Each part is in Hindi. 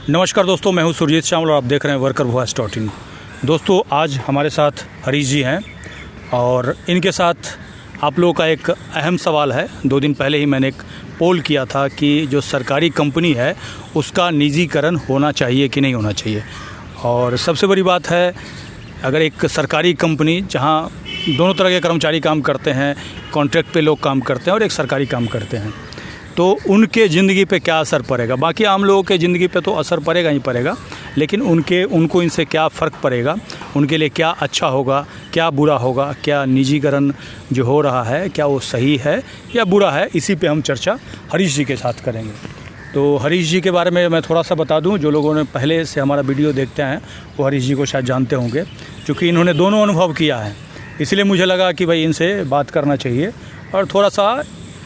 नमस्कार दोस्तों, मैं हूं सुरजीत श्यामल और आप देख रहे हैं वर्कर वॉइस .in। दोस्तों, आज हमारे साथ हरीश जी हैं और इनके साथ आप लोगों का एक अहम सवाल है। 2 दिन पहले ही मैंने एक पोल किया था कि जो सरकारी कंपनी है उसका निजीकरण होना चाहिए कि नहीं होना चाहिए। और सबसे बड़ी बात है, अगर एक सरकारी कंपनी जहां दोनों तरह के कर्मचारी काम करते हैं, कॉन्ट्रैक्ट पे लोग काम करते हैं और एक सरकारी काम करते हैं, तो उनके ज़िंदगी पे क्या असर पड़ेगा। बाकी आम लोगों के ज़िंदगी पे तो असर पड़ेगा ही पड़ेगा, लेकिन उनको इनसे क्या फ़र्क पड़ेगा, उनके लिए क्या अच्छा होगा, क्या बुरा होगा, क्या निजीकरण जो हो रहा है क्या वो सही है या बुरा है, इसी पे हम चर्चा हरीश जी के साथ करेंगे। तो हरीश जी के बारे में मैं थोड़ा सा बता दूं, जो लोगों ने पहले से हमारा वीडियो देखते हैं वो हरीश जी को शायद जानते होंगे, क्योंकि इन्होंने दोनों अनुभव किया है। इसलिए मुझे लगा कि भाई इनसे बात करना चाहिए और थोड़ा सा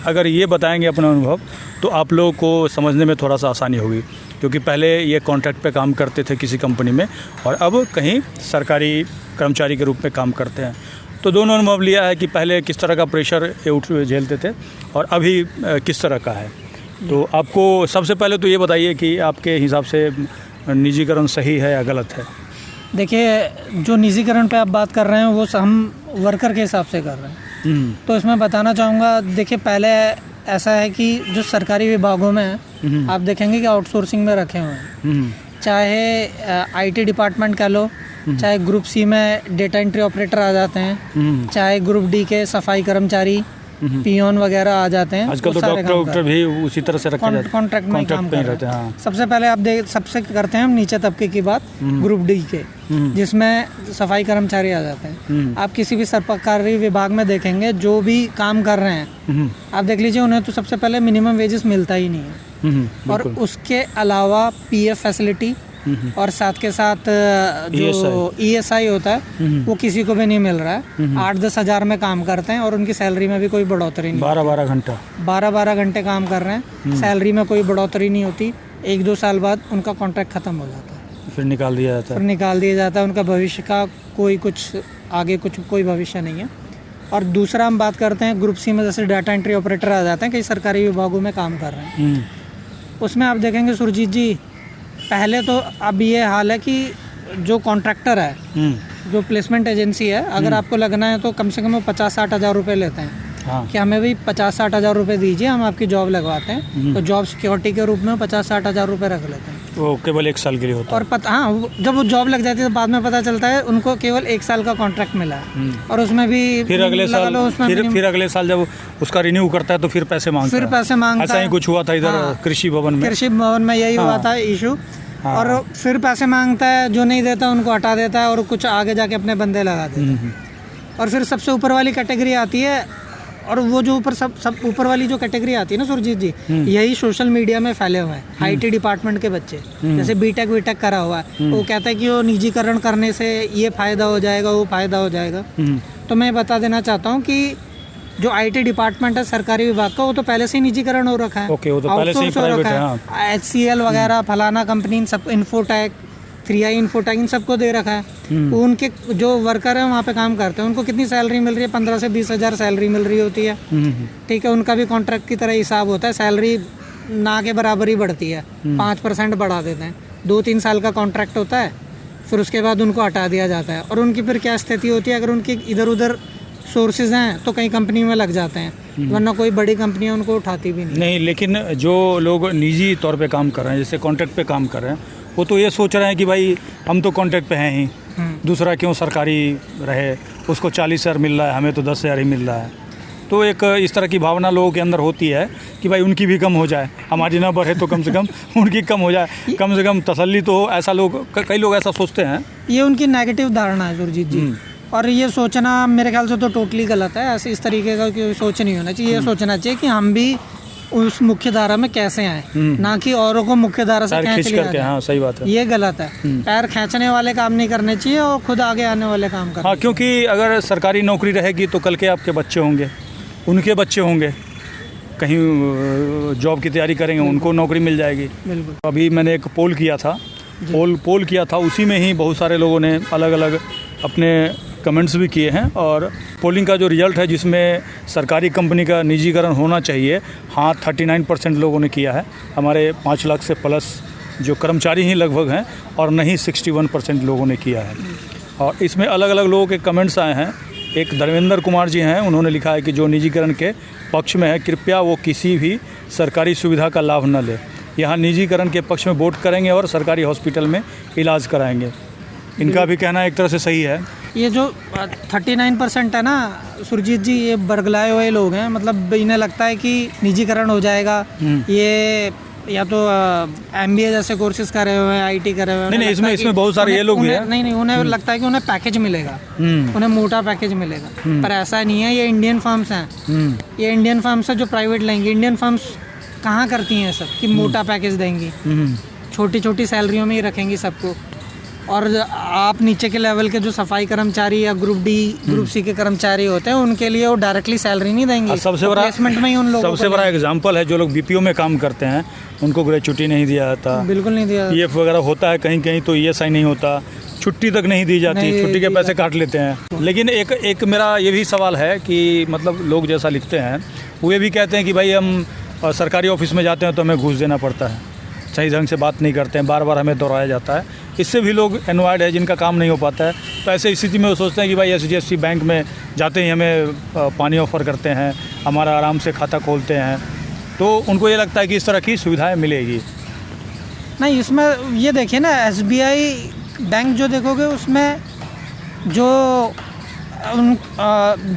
अगर ये बताएंगे अपना अनुभव तो आप लोगों को समझने में थोड़ा सा आसानी होगी, क्योंकि पहले ये कॉन्ट्रैक्ट पे काम करते थे किसी कंपनी में और अब कहीं सरकारी कर्मचारी के रूप में काम करते हैं। तो दोनों अनुभव लिया है कि पहले किस तरह का प्रेशर ये झेलते थे और अभी किस तरह का है। तो आपको सबसे पहले तो ये बताइए कि आपके हिसाब से निजीकरण सही है या गलत है। देखिए, जो निजीकरण पे आप बात कर रहे हैं वो हम वर्कर के हिसाब से कर रहे हैं। तो इसमें बताना चाहूँगा, देखिए पहले ऐसा है कि जो सरकारी विभागों में आप देखेंगे कि आउटसोर्सिंग में रखे हुए हैं, चाहे आईटी डिपार्टमेंट कह लो, चाहे ग्रुप सी में डेटा एंट्री ऑपरेटर आ जाते हैं, चाहे ग्रुप डी के सफाई कर्मचारी, पियोन वगैरह आ जाते हैं। आजकल तो डॉक्टर भी उसी तरह से रखे जाते हैं, कॉन्ट्रैक्ट में काम करते हैं। हाँ। सबसे पहले आप सबसे करते हैं हम नीचे तबके की बात, ग्रुप डी के, जिसमें सफाई कर्मचारी आ जाते हैं। आप किसी भी सरकारी विभाग में देखेंगे जो भी काम कर रहे हैं, आप देख लीजिए उन्हें तो सबसे पहले मिनिमम वेजेस मिलता ही नहीं है। और उसके अलावा पीएफ फैसिलिटी और साथ के साथ जो ईएसआई होता है वो किसी को भी नहीं मिल रहा है। 8-10 हज़ार में काम करते हैं और उनकी सैलरी में भी कोई बढ़ोतरी नहीं। 12-12 घंटे काम कर रहे हैं, सैलरी में कोई बढ़ोतरी नहीं होती। 1-2 साल बाद उनका कॉन्ट्रैक्ट ख़त्म हो जाता है, फिर निकाल दिया जाता है। उनका भविष्य का कोई भविष्य नहीं है। और दूसरा हम बात करते हैं ग्रुप सी में, जैसे डाटा एंट्री ऑपरेटर आ जाते हैं, कई सरकारी विभागों में काम कर रहे हैं। उसमें आप देखेंगे सुरजीत जी, पहले तो अब ये हाल है कि जो कॉन्ट्रैक्टर है, जो प्लेसमेंट एजेंसी है, अगर आपको लगना है तो कम से कम 50-60 हज़ार रुपये लेते हैं। हाँ। कि हमें भी 50-60 हज़ार रुपये दीजिए, हम आपकी जॉब लगवाते हैं। तो जॉब सिक्योरिटी के रूप में 50-60 हज़ार रुपये रख लेते हैं। वो केवल 1 साल के लिए होता है। और हाँ, जब वो जॉब लग जाती है तो बाद में पता चलता है उनको केवल 1 साल का कॉन्ट्रैक्ट मिला है और उसमें भी फिर अगले साल जब उसका रिन्यू करता है तो फिर पैसे मांगता है। ऐसा ही कुछ हुआ था इधर कृषि भवन में यही हुआ था इशू। और फिर पैसे मांगता है, जो नहीं देता उनको हटा देता है और कुछ आगे जाके अपने बंदे लगा देता है। और फिर सबसे ऊपर वाली कैटेगरी आती है, और वो जो ऊपर सब ऊपर वाली जो कैटेगरी आती है ना सुरजीत जी, यही सोशल मीडिया में फैले हुए हैं। आईटी डिपार्टमेंट के बच्चे, जैसे बीटेक करा हुआ है, वो कहता है कि वो निजीकरण करने से ये फायदा हो जाएगा, वो फायदा हो जाएगा। तो मैं बता देना चाहता हूँ कि जो आईटी डिपार्टमेंट है सरकारी विभाग का, वो तो पहले से ही निजीकरण हो रखा है। ओके, वो तो पहले से ही प्राइवेट है। हाँ। HCL वगैरह फलाना कंपनी, सब इन्फोटेक, 3i इन्फोटेक, इन सबको दे रखा है। उनके जो वर्कर है वहाँ पे काम करते हैं, उनको कितनी सैलरी मिल रही है? 15 से 20 हज़ार सैलरी मिल रही होती है। ठीक है, उनका भी कॉन्ट्रैक्ट की तरह हिसाब होता है, सैलरी ना के बराबर ही बढ़ती है, 5% बढ़ा देते हैं। 2-3 साल का कॉन्ट्रैक्ट होता है, फिर उसके बाद उनको हटा दिया जाता है। और उनकी फिर क्या स्थिति होती है, अगर उनकी इधर उधर सोर्सेज हैं तो कई कंपनी में लग जाते हैं, वरना कोई बड़ी कंपनियां उनको उठाती भी नहीं। लेकिन जो लोग निजी तौर पे काम कर रहे हैं, जैसे कॉन्ट्रैक्ट पे काम कर रहे हैं, वो तो ये सोच रहे हैं कि भाई हम तो कॉन्ट्रैक्ट पे हैं ही, दूसरा क्यों सरकारी रहे, उसको 40 हज़ार मिल रहा है, हमें तो 10 हज़ार ही मिल रहा है। तो एक इस तरह की भावना लोगों के अंदर होती है कि भाई उनकी भी कम हो जाए, हमारी ना बढ़े तो कम से कम उनकी कम हो जाए, कम से कम तसल्ली तो हो। ऐसा कई लोग ऐसा सोचते हैं। ये उनकी नेगेटिव धारणा है सुरजीत जी, और ये सोचना मेरे ख्याल से तो टोटली गलत है। ऐसे इस तरीके का कोई सोच नहीं होना चाहिए। ये सोचना चाहिए कि हम भी उस मुख्य धारा में कैसे आए, ना कि औरों को मुख्य धारा से खींच करके। हाँ, सही बात है। ये गलत है। पैर खींचने वाले काम नहीं करने चाहिए और खुद आगे आने वाले काम करने। हाँ, क्योंकि अगर सरकारी नौकरी रहेगी तो कल के आपके बच्चे होंगे, उनके बच्चे होंगे, कहीं जॉब की तैयारी करेंगे, उनको नौकरी मिल जाएगी। बिल्कुल। अभी मैंने एक पोल किया था, उसी में ही बहुत सारे लोगों ने अलग अलग अपने कमेंट्स भी किए हैं। और पोलिंग का जो रिज़ल्ट है जिसमें सरकारी कंपनी का निजीकरण होना चाहिए, हाँ 39% लोगों ने किया है। हमारे 5 लाख से प्लस जो कर्मचारी ही लगभग हैं और नहीं 61% लोगों ने किया है। और इसमें अलग अलग लोगों के कमेंट्स आए हैं। एक धर्मेंद्र कुमार जी हैं, उन्होंने लिखा है कि जो निजीकरण के पक्ष में है कृपया वो किसी भी सरकारी सुविधा का लाभ न ले। यहाँ निजीकरण के पक्ष में वोट करेंगे और सरकारी हॉस्पिटल में इलाज कराएंगे। इनका भी कहना एक तरह से सही है। ये जो 39% है ना सुरजीत जी, ये बरगलाए हुए लोग हैं। मतलब इन्हें लगता है कि निजीकरण हो जाएगा, ये या तो MBA जैसे कोर्सेज करे हुए हैं, IT करे हुए हैं। नहीं, इसमें बहुत सारे ये लोग भी हैं। नहीं, उन्हें लगता है कि उन्हें पैकेज मिलेगा, उन्हें मोटा पैकेज मिलेगा, पर ऐसा नहीं है। ये इंडियन फर्म्स हैं, ये इंडियन फर्म्स है जो प्राइवेट लेंगी। इंडियन फर्म्स कहाँ करती हैं सब कि मोटा पैकेज देंगी, छोटी छोटी सैलरियों में ही रखेंगी सबको। और आप नीचे के लेवल के जो सफाई कर्मचारी या ग्रुप D ग्रुप C के कर्मचारी होते हैं, उनके लिए वो डायरेक्टली सैलरी नहीं देंगे। सबसे बड़ा प्लेसमेंट में ही उन लोगों सबसे बड़ा एग्जाम्पल है जो लोग BPO में काम करते हैं, उनको ग्रेच्युटी नहीं दिया जाता, बिल्कुल नहीं दिया। PF वगैरह होता है कहीं कहीं तो ESI नहीं होता, छुट्टी तक नहीं दी जाती, छुट्टी के पैसे काट लेते हैं। लेकिन एक मेरा ये भी सवाल है कि मतलब लोग जैसा लिखते हैं वो ये भी कहते हैं कि भाई हम सरकारी ऑफिस में जाते हैं तो हमें घूस देना पड़ता है, सही ढंग से बात नहीं करते हैं, बार बार हमें दोहराया जाता है। इससे भी लोग एनवायर्ड है जिनका काम नहीं हो पाता है, तो ऐसे स्थिति में वो सोचते हैं कि भाई SGST बैंक में जाते ही हमें पानी ऑफ़र करते हैं, हमारा आराम से खाता खोलते हैं, तो उनको ये लगता है कि इस तरह की सुविधाएं मिलेगी। नहीं, इसमें ये देखिए ना, SBI बैंक जो देखोगे उसमें जो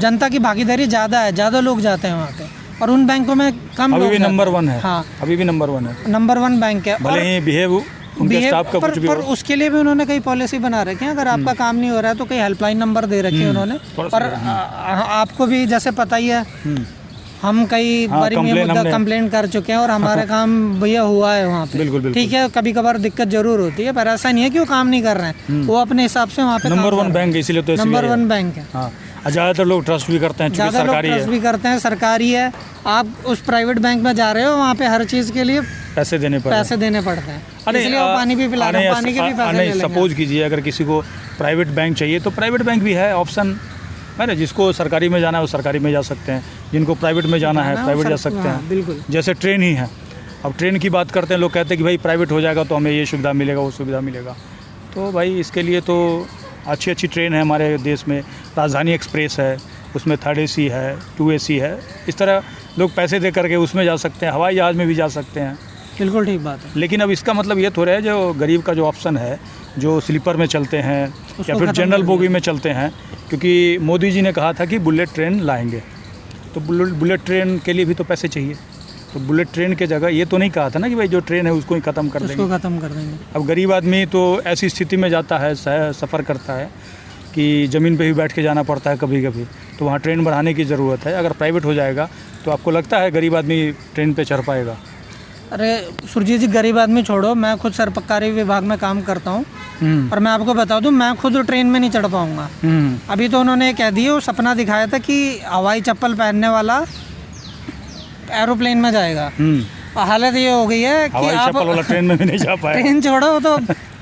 जनता की भागीदारी ज़्यादा है, ज़्यादा लोग जाते हैं वहाँ पे, और उन बैंकों में कम अभी लोग भी जाते नंबर हैं। 1 है। हाँ, अभी भी नंबर 1 है, नंबर 1 बैंक है। भले ही बिहेव उनके स्टाफ का कुछ भी पर हो। उसके लिए भी उन्होंने कई पॉलिसी बना रखी है। अगर आपका काम नहीं हो रहा है तो कई हेल्पलाइन नंबर दे रखे हैं उन्होंने। और आपको भी जैसे पता ही है, हम कई बार ये मुद्दा कंप्लेंट कर चुके हैं और हमारा काम भैया हुआ है वहाँ पे। बिल्कुल। ठीक है, कभी कभार दिक्कत जरूर होती है, पर ऐसा नहीं है कि वो काम नहीं कर रहे हैं, वो अपने हिसाब से वहाँ पे नंबर 1 बैंक इसीलिए तो नंबर 1 बैंक है। हाँ, ज़्यादातर लोग ट्रस्ट भी करते हैं, चूँकि ज़्यादा लोग सरकारी ट्रस्ट है, भी करते हैं, सरकारी है। आप उस प्राइवेट बैंक में जा रहे हो, वहाँ पे हर चीज़ के लिए पैसे देने पड़ते हैं। इसलिए वो पानी भी पिला रहे हैं, पानी के भी पैसे ले लेंगे। सपोज कीजिए अगर किसी को प्राइवेट बैंक चाहिए तो प्राइवेट बैंक भी है ऑप्शन, है ना। जिसको सरकारी में जाना है वो सरकारी में जा सकते हैं, जिनको प्राइवेट में जाना है प्राइवेट जा सकते हैं। बिल्कुल, जैसे ट्रेन ही है। अब ट्रेन की बात करते हैं, लोग कहते हैं कि भाई प्राइवेट हो जाएगा तो हमें ये सुविधा मिलेगा, वो सुविधा मिलेगा। तो भाई इसके लिए तो अच्छी ट्रेन है हमारे देश में। राजधानी एक्सप्रेस है, उसमें 3rd AC है, 2 AC है। इस तरह लोग पैसे दे करके उसमें जा सकते हैं, हवाई जहाज़ में भी जा सकते हैं। बिल्कुल ठीक बात है। लेकिन अब इसका मतलब ये थोड़ा है जो गरीब का जो ऑप्शन है, जो स्लीपर में चलते हैं या फिर जनरल बोगी में चलते हैं, क्योंकि मोदी जी ने कहा था कि बुलेट ट्रेन लाएंगे, तो बुलेट ट्रेन के लिए भी तो पैसे चाहिए। तो बुलेट ट्रेन के जगह ये तो नहीं कहा था ना कि भाई जो ट्रेन है उसको ही ख़त्म कर देंगे, उसको ख़त्म कर देंगे। अब गरीब आदमी तो ऐसी स्थिति में जाता है, सफ़र करता है कि ज़मीन पे भी बैठ के जाना पड़ता है कभी कभी, तो वहाँ ट्रेन बढ़ाने की ज़रूरत है। अगर प्राइवेट हो जाएगा तो आपको लगता है गरीब आदमी ट्रेन पे चढ़ पाएगा? अरे सुरजीत जी, गरीब आदमी छोड़ो, मैं खुद सरकारी विभाग में काम करता हूँ, और मैं आपको बता दूँ मैं खुद ट्रेन में नहीं चढ़ पाऊँगा। अभी तो उन्होंने कह दिया, वो सपना दिखाया था कि हवाई चप्पल पहनने वाला एरोप्लेन में जाएगा। हालत ये हो गई है कि आप ट्रेन में भी नहीं जा पाए। ट्रेन छोड़ो तो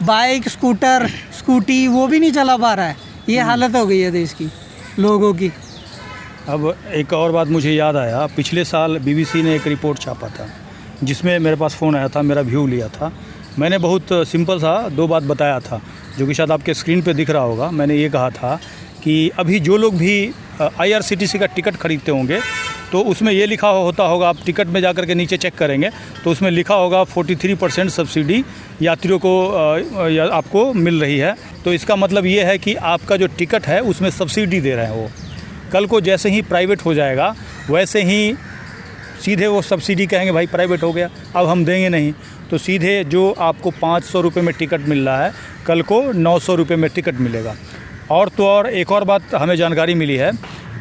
बाइक, स्कूटर, स्कूटी वो भी नहीं चला पा रहा है। ये हालत हो गई है देश की, लोगों की। अब एक और बात मुझे याद आया, पिछले साल BBC ने एक रिपोर्ट छापा था जिसमें मेरे पास फ़ोन आया था, मेरा व्यू लिया था। मैंने बहुत सिंपल सा 2 बात बताया था, जो कि शायद आपके स्क्रीन पे दिख रहा होगा। मैंने ये कहा था कि अभी जो लोग भी IRCTC का टिकट खरीदते होंगे तो उसमें ये लिखा होता होगा, आप टिकट में जाकर के नीचे चेक करेंगे तो उसमें लिखा होगा 43% सब्सिडी यात्रियों को आपको मिल रही है। तो इसका मतलब ये है कि आपका जो टिकट है उसमें सब्सिडी दे रहे हैं वो। कल को जैसे ही प्राइवेट हो जाएगा वैसे ही सीधे वो सब्सिडी कहेंगे भाई प्राइवेट हो गया, अब हम देंगे नहीं, तो सीधे जो आपको 500 रुपये में टिकट मिल रहा है कल को 900 रुपये में टिकट मिलेगा। और तो और एक और बात हमें जानकारी मिली है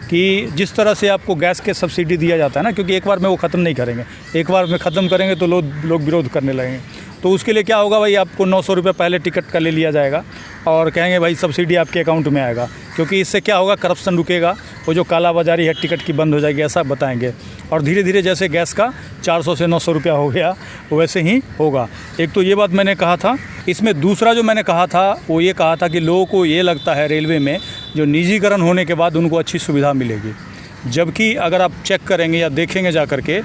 कि जिस तरह से आपको गैस के सब्सिडी दिया जाता है ना, क्योंकि एक बार में वो ख़त्म नहीं करेंगे, एक बार में ख़त्म करेंगे तो लोग विरोध करने लगेंगे। तो उसके लिए क्या होगा भाई, आपको 900 रुपये पहले टिकट का ले लिया जाएगा और कहेंगे भाई सब्सिडी आपके अकाउंट में आएगा, क्योंकि इससे क्या होगा, करप्शन रुकेगा, वो जो कालाबाजारी है टिकट की बंद हो जाएगी, ऐसा बताएंगे। और धीरे धीरे जैसे गैस का 400 से 900 रुपया हो गया वैसे ही होगा। एक तो ये बात मैंने कहा था। इसमें दूसरा जो मैंने कहा था वो ये कहा था कि लोगों को ये लगता है रेलवे में जो निजीकरण होने के बाद उनको अच्छी सुविधा मिलेगी, जबकि अगर आप चेक करेंगे या देखेंगे जा कर के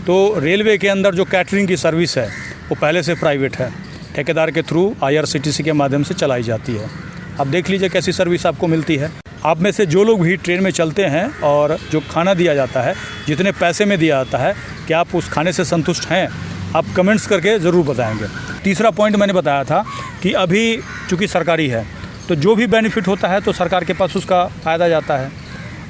तो रेलवे के अंदर जो कैटरिंग की सर्विस है वो पहले से प्राइवेट है। ठेकेदार के थ्रू IRCTC के माध्यम से चलाई जाती है। अब देख लीजिए कैसी सर्विस आपको मिलती है। आप में से जो लोग भी ट्रेन में चलते हैं और जो खाना दिया जाता है, जितने पैसे में दिया जाता है, क्या आप उस खाने से संतुष्ट हैं? आप कमेंट्स करके ज़रूर बताएंगे। तीसरा पॉइंट मैंने बताया था कि अभी चूँकि सरकारी है तो जो भी बेनिफिट होता है तो सरकार के पास उसका फ़ायदा जाता है,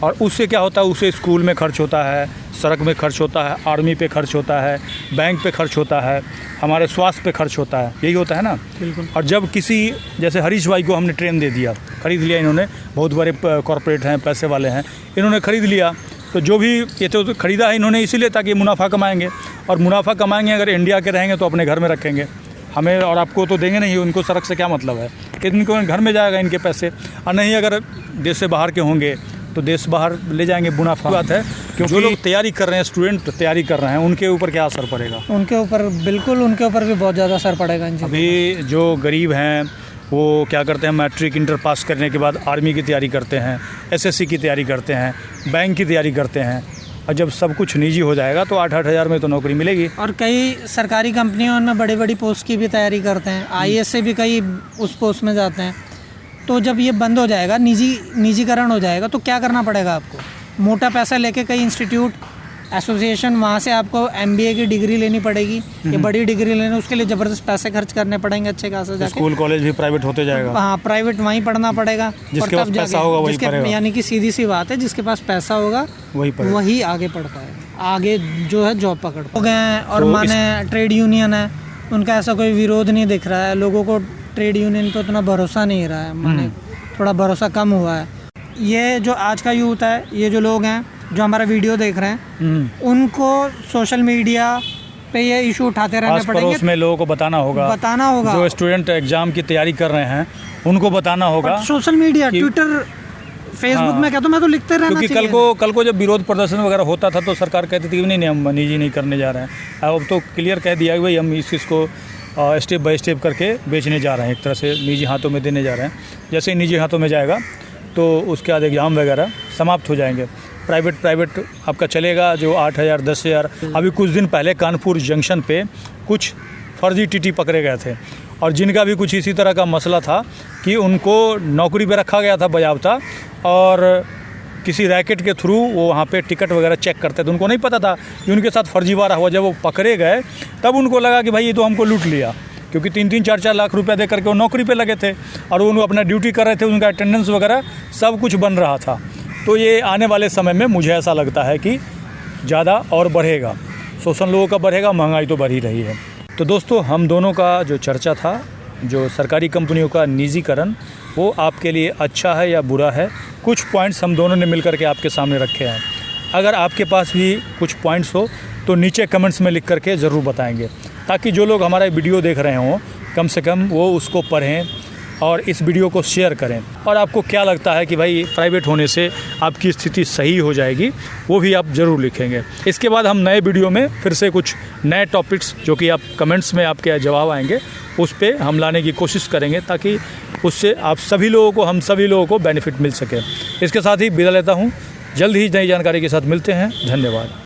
और उससे क्या होता है, उससे स्कूल में खर्च होता है, सड़क में खर्च होता है, आर्मी पे खर्च होता है, बैंक पे खर्च होता है, हमारे स्वास्थ्य पे खर्च होता है, यही होता है ना। बिल्कुल। और जब किसी जैसे हरीश भाई को हमने ट्रेन दे दिया, ख़रीद लिया, इन्होंने बहुत बड़े कॉरपोरेट हैं, पैसे वाले हैं, इन्होंने ख़रीद लिया, तो जो भी ये तो ख़रीदा है इन्होंने इसीलिए ताकि मुनाफा कमाएंगे, और मुनाफा कमाएंगे अगर इंडिया के रहेंगे तो अपने घर में रखेंगे, हमें और आपको तो देंगे नहीं, उनको सड़क से क्या मतलब है, कि इनको घर में जाएगा इनके पैसे, और नहीं अगर देश से बाहर के होंगे तो देश बाहर ले जाएंगे, मुनाफा बात है। क्योंकि जो लोग तैयारी कर रहे हैं, स्टूडेंट तैयारी कर रहे हैं, उनके ऊपर क्या असर पड़ेगा? उनके ऊपर बिल्कुल, उनके ऊपर भी बहुत ज़्यादा असर पड़ेगा इन चीज़ों का। अभी जो गरीब हैं वो क्या करते हैं, मैट्रिक इंटर पास करने के बाद आर्मी की तैयारी करते हैं, SSC की तैयारी करते हैं, बैंक की तैयारी करते हैं, और जब सब कुछ निजी हो जाएगा तो 8-8 हज़ार में तो नौकरी मिलेगी। और कई सरकारी कंपनियों में बड़ी बड़ी पोस्ट की भी तैयारी करते हैं, IAS से भी कई उस पोस्ट में जाते हैं। तो जब ये बंद हो जाएगा, निजीकरण हो जाएगा, तो क्या करना पड़ेगा आपको? मोटा पैसा लेके कई इंस्टीट्यूट, एसोसिएशन, वहाँ से आपको MBA की डिग्री लेनी पड़ेगी, ये बड़ी डिग्री लेने, उसके लिए ज़बरदस्त पैसे खर्च करने पड़ेंगे अच्छे खासे जाके। स्कूल कॉलेज भी प्राइवेट होते जाएगा। हाँ, प्राइवेट वहीं पढ़ना पड़ेगा, जिसके पास पैसा होगा वही पढ़ेगा। यानी कि सीधी सी बात है, जिसके पास पैसा होगा वही आगे पढ़ पाएगा, आगे जो है जॉब पकड़ हो गए हैं। और तो माने ट्रेड यूनियन है, उनका ऐसा कोई विरोध नहीं दिख रहा है, लोगों को ट्रेड यूनियन पे उतना भरोसा नहीं रहा है, माने थोड़ा भरोसा कम हुआ है। ये जो आज का यूथ है, ये जो लोग हैं जो हमारा वीडियो देख रहे हैं, उनको सोशल मीडिया पे ये इशू उठाते रहने पड़ेंगे। पड़ोस में लोगों को बताना होगा, जो स्टूडेंट एग्जाम की तैयारी कर रहे हैं उनको बताना होगा। सोशल मीडिया, ट्विटर, फेसबुक में क्या, तो मैं तो लिखते रहना क्योंकि चाहिए। कल को जब विरोध प्रदर्शन वगैरह होता था तो सरकार कहती थी नहीं हम निजी नहीं करने जा रहे हैं। अब तो क्लियर कह दिया कि भाई हम इस चीज़ को स्टेप बाय स्टेप करके बेचने जा रहे हैं, एक तरह से निजी हाथों में देने जा रहे हैं। जैसे ही निजी हाथों में जाएगा तो उसके बाद एग्ज़ाम वगैरह समाप्त हो जाएंगे, प्राइवेट आपका चलेगा, जो 8,000 10,000। अभी कुछ दिन पहले कानपुर जंक्शन पे कुछ फर्जी TT पकड़े गए थे, और जिनका भी कुछ इसी तरह का मसला था कि उनको नौकरी पे रखा गया था बजाबता, और किसी रैकेट के थ्रू वो वहाँ पे टिकट वगैरह चेक करते थे, उनको नहीं पता था कि उनके साथ फर्जीवाड़ा हुआ। जब वो पकड़े गए तब उनको लगा कि भाई ये तो हमको लूट लिया, क्योंकि 3-3 4-4 लाख रुपया दे करके वो नौकरी पे लगे थे और वो अपना ड्यूटी कर रहे थे, उनका अटेंडेंस वगैरह सब कुछ बन रहा था। तो ये आने वाले समय में मुझे ऐसा लगता है कि ज़्यादा और बढ़ेगा, शोषण लोगों का बढ़ेगा, महंगाई तो बढ़ ही रही है। तो दोस्तों, हम दोनों का जो चर्चा था, जो सरकारी कंपनियों का निजीकरण, वो आपके लिए अच्छा है या बुरा है, कुछ पॉइंट्स हम दोनों ने मिलकर के आपके सामने रखे हैं। अगर आपके पास भी कुछ पॉइंट्स हो तो नीचे कमेंट्स में लिख करके ज़रूर बताएंगे, ताकि जो लोग हमारा वीडियो देख रहे हों कम से कम वो उसको पढ़ें और इस वीडियो को शेयर करें। और आपको क्या लगता है कि भाई प्राइवेट होने से आपकी स्थिति सही हो जाएगी, वो भी आप ज़रूर लिखेंगे। इसके बाद हम नए वीडियो में फिर से कुछ नए टॉपिक्स, जो कि आप कमेंट्स में आपके जवाब आएंगे, उस पर हम लाने की कोशिश करेंगे, ताकि उससे आप सभी लोगों को, हम सभी लोगों को बेनिफिट मिल सके। इसके साथ ही विदा लेता हूँ, जल्द ही नई जानकारी के साथ मिलते हैं। धन्यवाद।